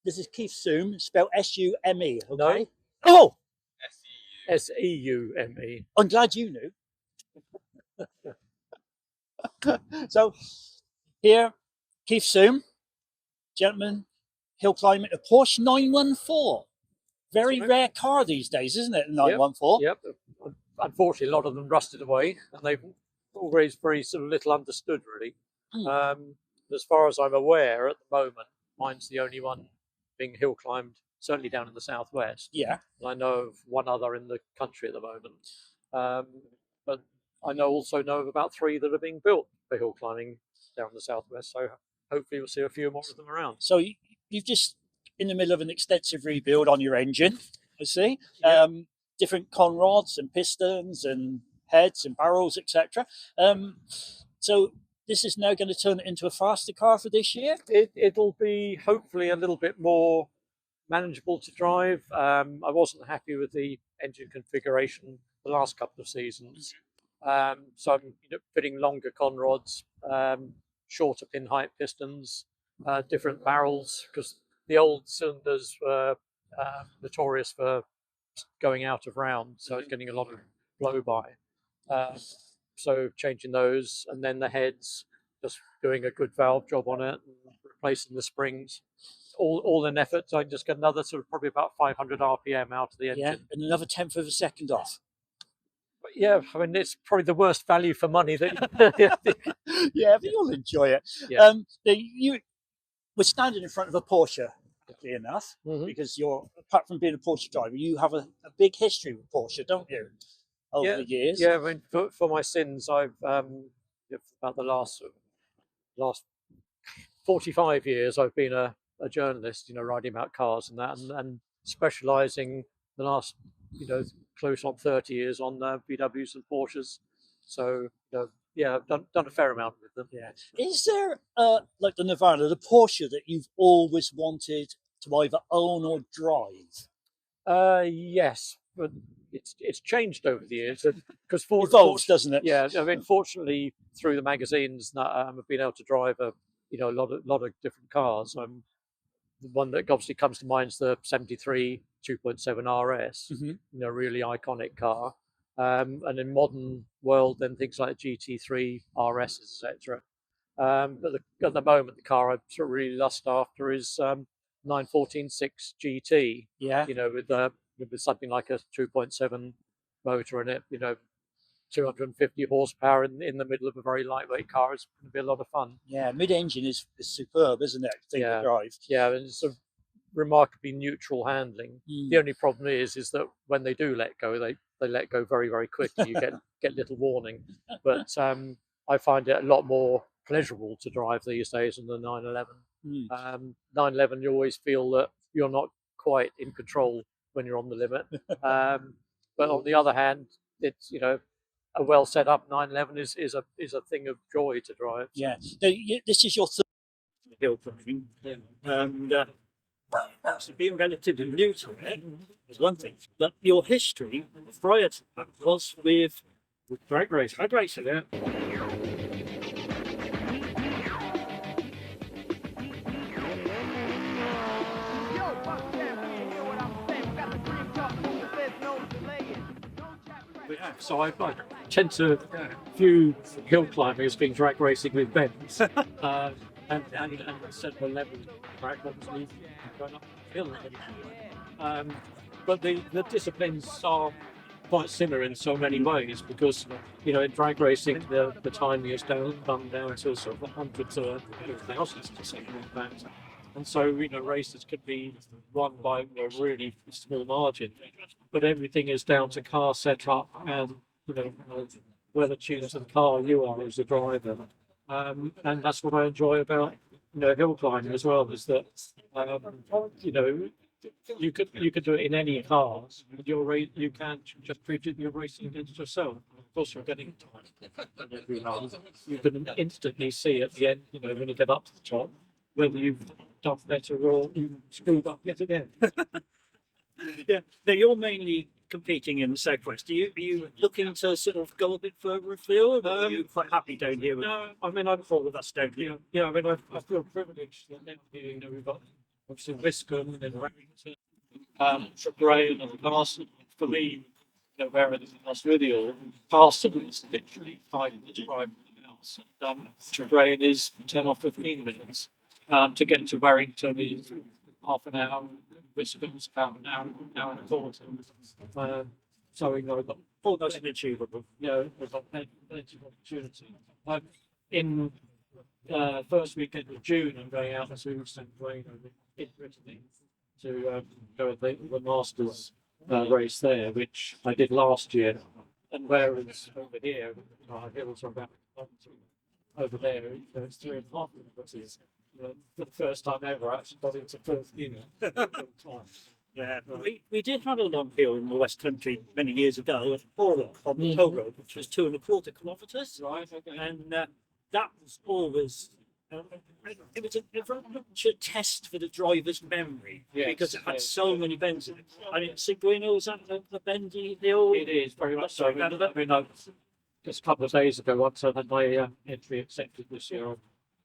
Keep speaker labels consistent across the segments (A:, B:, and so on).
A: this is Keith Seume, spelled S-U-M-E. Okay.
B: No.
A: Oh,
B: S-E-U-M-E.
A: I'm glad you knew. So here, Keith Seume, gentleman, hill climbing a Porsche 914. Very rare car these days, isn't it? 914.
B: Yep. Unfortunately, a lot of them rusted away, and they've always very sort of little understood, really. As far as I'm aware, at the moment, mine's the only one being hill climbed, certainly down in the southwest.
A: Yeah.
B: And I know of one other in the country at the moment. But I also know of about 3 that are being built for hill climbing down in the southwest. So hopefully we'll see a few more of them around.
A: So you've just in the middle of an extensive rebuild on your engine, I see.
B: Yeah.
A: Different conrods and pistons and heads and barrels, etc. So this is now going to turn it into a faster car for this year?
B: It'll be hopefully a little bit more manageable to drive. I wasn't happy with the engine configuration the last couple of seasons. So I'm fitting longer conrods, shorter pin height pistons, different barrels, because the old cylinders were notorious for going out of round, so it's getting a lot of blow by. So changing those, and then the heads, just doing a good valve job on it, and replacing the springs. All in effort, so I can just get another sort of probably about 500 RPM out of the engine.
A: Yeah, and another 1/10 of a second off.
B: But yeah, I mean, it's probably the worst value for money that.
A: Yeah, but you'll enjoy it.
B: Yeah.
A: We're standing in front of a Porsche, luckily enough, because apart from being a Porsche driver, you have a big history with Porsche, don't you? Over the years.
B: Yeah, I mean, for my sins, I've about the last 45 years, I've been a journalist, writing about cars and that, and specialising the last, close on 30 years on VWs and Porsches. So, yeah, I've done a fair amount with them.
A: Yeah. Is there, like the Nirvana, the Porsche that you've always wanted to either own or drive?
B: Yes, but it's changed over the years because
A: it evolves, doesn't it?
B: Yeah, I mean, fortunately, through the magazines, I've been able to drive a lot of different cars. The one that obviously comes to mind is the 73 2.7 RS, really iconic car. And in modern world, then things like GT3 RS, etc. But at the moment, the car I sort of really lust after is 914.6 GT.
A: Yeah.
B: With something like a 2.7 motor in it, 250 horsepower in the middle of a very lightweight car. It's going to be a lot of fun.
A: Yeah, mid-engine is superb, isn't it? To drive.
B: Yeah, and it's a remarkably neutral handling. The only problem is that when they do let go, they let go very, very quickly. You get little warning. But I find it a lot more pleasurable to drive these days than the 911. 911, you always feel that you're not quite in control when you're on the limit. But on the other hand, it's a well set up 911 is a thing of joy to drive.
A: Yeah. Now, this is your third hill climbing, and being relatively new to it is one thing, but your history prior to that was with drag racing. Drag racing, yeah.
B: So I tend to view hill climbing as being drag racing with bends, and set the level track, obviously going up the hill. But the disciplines are quite similar in so many ways, because in drag racing the timing is done down to sort of hundreds or thousands to second in fact. And so, races could be won by a really small margin, but everything is down to car setup and, whether tuned to the car you are as a driver. And that's what I enjoy about, hill climbing as well, is that, you could do it in any car, but you can just treat it, you're racing against yourself. Of course, you're getting time. You can instantly see at the end, when you get up to the top, whether you've done better or you screwed up yet again.
A: Yeah, now you're mainly competing in the southwest. Are you looking to sort of go a bit further afield? Or are you quite happy down here?
B: No, I mean, I'm
A: all of us down here.
B: I mean, I feel privileged that we've got obviously Wiscombe and then Warrington, Graham and Castle. For me, where it is in Australia, Castle is literally 5 minutes drive from the house. Graham is 10 or 15 minutes. To get to Warrington is half an hour. Wiscombe's about an hour and a quarter. So we've got
A: Almost achievable.
B: we've got plenty of opportunity. In first weekend of June, I'm going out to St. Helena in Brittany to go at the Masters race there, which I did last year. And whereas over here, our hills are about over there, it's 3.5 kilometres. For the first time ever, I actually got into first unit.
A: Yeah, we did have a long hill in the West Country many years ago at Porsche on the toll road, which was 2.25 kilometres.
B: Right, okay.
A: And that was always it was a very much a test for the driver's memory, because it had so many bends in it. I mean, Seguino, is that the bendy hill?
B: It is very much so. Just a couple of days ago, once I had my entry accepted this year, I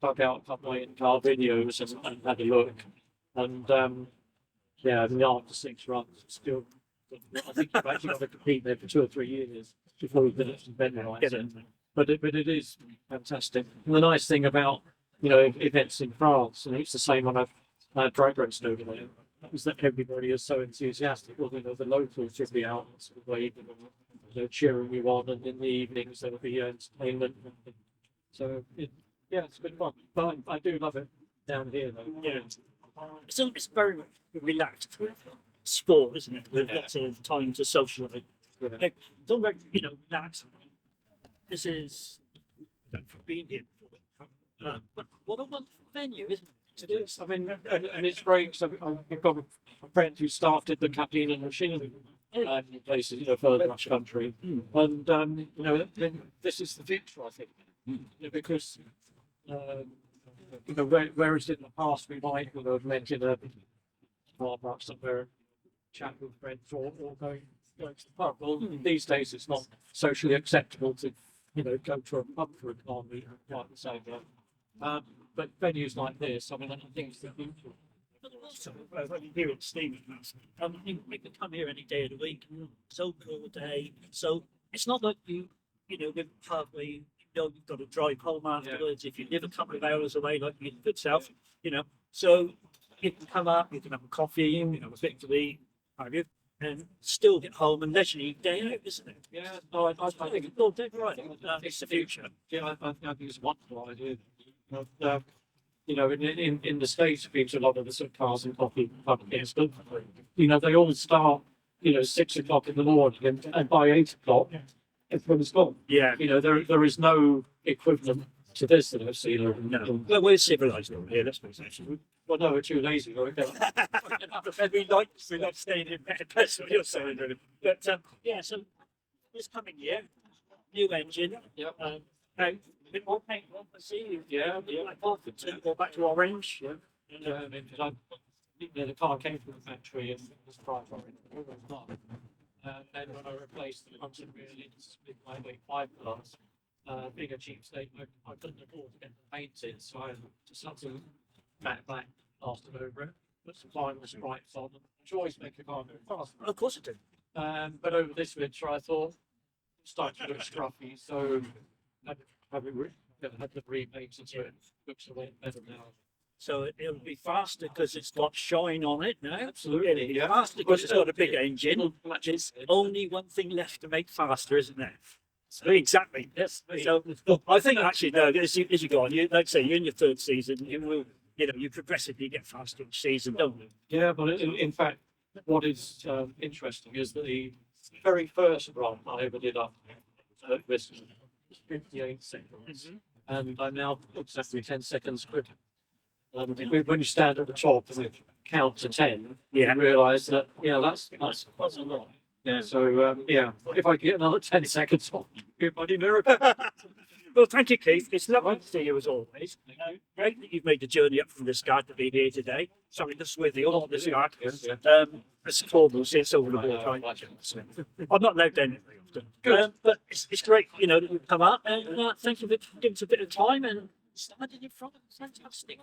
B: dug out a couple of in-car videos and had a look. And after 6 runs, still, I think you've actually got to compete there for 2 or 3 years before you finish the bend right. But it is fantastic. And the nice thing about events in France, and it's the same on a drag race over there, is that everybody is so enthusiastic. Well, the locals will be out sort of waving and cheering you on, and in the evenings there will be entertainment. So it's good fun. But I do love it down here though.
A: Yeah. So it's very much relaxed sport, isn't it? With lots of time to socialise. Like, don't worry, relax. This is for being here. But what a wonderful venue, isn't it?
B: It is. I mean, and it's great because I've got a friend who started the caffeine and machinery in places, further across the country. And, this is the future, I think, because, whereas in the past we might have met in a bar park somewhere, chat with friends or going to the pub. Well, these days it's not socially acceptable to, go to a pub for a car meet quite the same way. But venues like this, I think it's the future.
A: But also, here at Seume, we can come here any day of the week. So cool day. So it's not like you live a pub where you've got to drive home afterwards. If you live a couple of hours away, like your good self, So you can come up, you can have a coffee, have a bit to eat, and still get home and leisurely day out, isn't it?
B: Yeah, no, I think
A: it's all dead right. It's the future.
B: Yeah, I think it's a wonderful idea. In the States, I've been to a lot of the sort of cars and coffee pub games, but they all start 6 o'clock in the morning, and by 8 o'clock, everyone's gone.
A: Yeah.
B: There is no equivalent to this that I've seen.
A: No. Well, we're civilised over here, let's face it.
B: Well, no, we're too lazy. We
A: like staying in bed. That's what you're saying, really. But so this coming year, new engine.
B: Yep.
A: A bit more paint. I see.
B: Yeah.
A: Like to go back to orange.
B: Yeah. The car came from the factory and it was bright orange. And then when I replaced the function really with my V5 class, being a cheap state, I couldn't afford to get the painted, so I just had some matte black plastered over it, put some final stripes on them, which always make a car go faster.
A: Of course it did.
B: But over this winter, I thought it started to look scruffy, so I had the repainted so it looks a lot better now.
A: So it'll be faster because it's got shine on it now.
B: Absolutely, yeah.
A: Faster because it's got a big engine. There's only one thing left to make faster, isn't there? So exactly. Yes. So I think actually, no. As you go on, like I say, you're in your 3rd season. You will, you progressively get faster each season, don't you?
B: Yeah, but in fact, what is interesting is that the very first run I ever did up was 58 seconds, and I'm now exactly 10 seconds quicker. When you stand at the top and count to 10, you realise that that's a lot. Yeah. So if I get another 10 seconds on, everybody miracle.
A: Well, thank you, Keith. It's lovely to see you as always. Great that you've made the journey up from the start to be here today. Sorry, the Swithy, or the start. It's formal, so it's over the whole time. I'm not allowed down it very often. Good. But it's great, that you've come up, and thank you for giving us a bit of time and standing in front of us. Fantastic.